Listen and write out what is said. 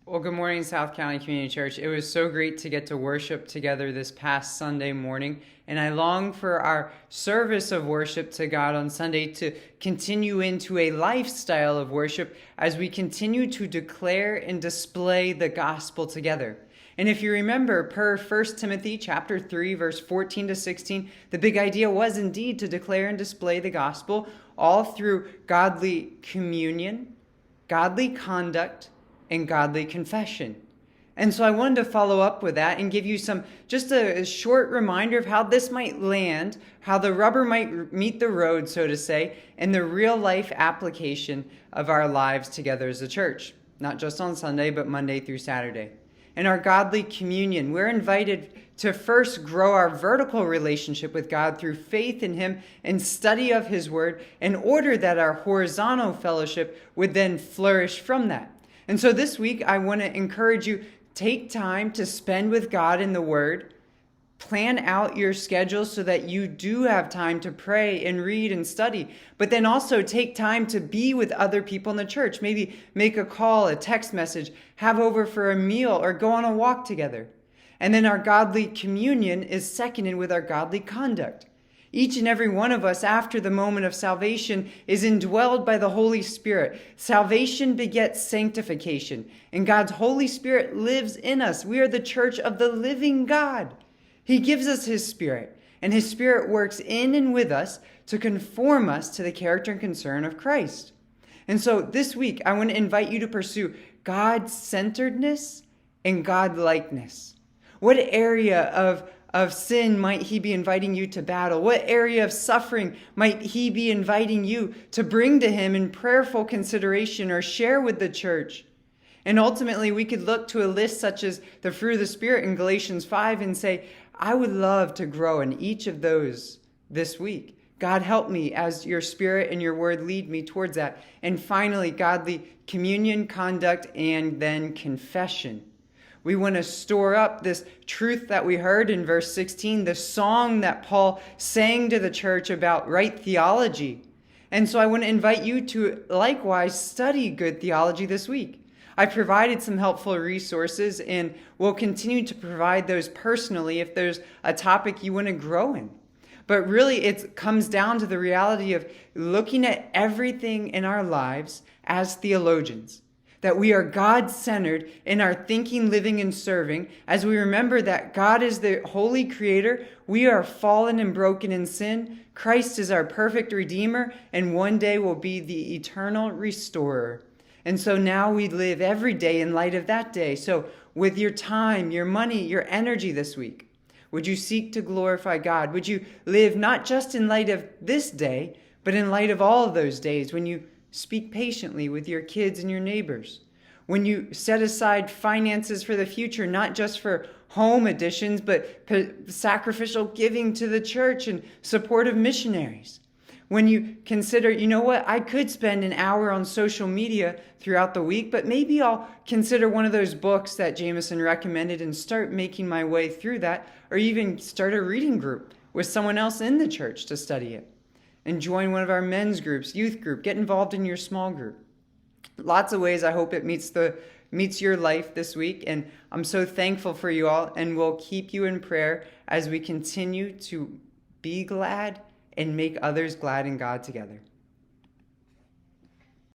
Well, good morning, South County Community Church. It was so great to get to worship together this past Sunday morning, and I long for our service of worship to God on Sunday to continue into a lifestyle of worship as we continue to declare and display the gospel together. And if you remember, per 1 Timothy chapter 3, verse 14 to 16, the big idea was indeed to declare and display the gospel all through godly communion, godly conduct, and godly confession. And so I wanted to follow up with that and give you just a short reminder of how this might land, how the rubber might meet the road, so to say, in the real life application of our lives together as a church, not just on Sunday, but Monday through Saturday. In our godly communion, we're invited to first grow our vertical relationship with God through faith in Him and study of His Word, in order that our horizontal fellowship would then flourish from that. And so this week, I want to encourage you, take time to spend with God in the Word. Plan out your schedule so that you do have time to pray and read and study. But then also take time to be with other people in the church. Maybe make a call, a text message, have over for a meal, or go on a walk together. And then our godly communion is seconded with our godly conduct. Each and every one of us, after the moment of salvation, is indwelled by the Holy Spirit. Salvation begets sanctification, and God's Holy Spirit lives in us. We are the church of the living God. He gives us His Spirit, and His Spirit works in and with us to conform us to the character and concern of Christ. And so this week, I want to invite you to pursue God-centeredness and God-likeness. What area of sin might He be inviting you to battle? What area of suffering might He be inviting you to bring to Him in prayerful consideration or share with the church? And ultimately, we could look to a list such as the fruit of the Spirit in Galatians 5 and say, I would love to grow in each of those this week. God, help me as your Spirit and your Word lead me towards that. And finally, godly communion, conduct, and then confession. We want to store up this truth that we heard in verse 16, the song that Paul sang to the church about right theology. And so I want to invite you to likewise study good theology this week. I provided some helpful resources and will continue to provide those personally if there's a topic you want to grow in. But really, it comes down to the reality of looking at everything in our lives as theologians. That we are God-centered in our thinking, living, and serving, as we remember that God is the holy creator, we are fallen and broken in sin, Christ is our perfect redeemer, and one day will be the eternal restorer. And so now we live every day in light of that day. So with your time, your money, your energy this week, would you seek to glorify God? Would you live not just in light of this day, but in light of all of those days when you speak patiently with your kids and your neighbors, when you set aside finances for the future, not just for home additions, but sacrificial giving to the church and support of missionaries. When you consider, you know what, I could spend an hour on social media throughout the week, but maybe I'll consider one of those books that Jameson recommended and start making my way through that, or even start a reading group with someone else in the church to study it. And join one of our men's groups, youth group, get involved in your small group. Lots of ways I hope it meets your life this week. And I'm so thankful for you all, and we'll keep you in prayer as we continue to be glad and make others glad in God together.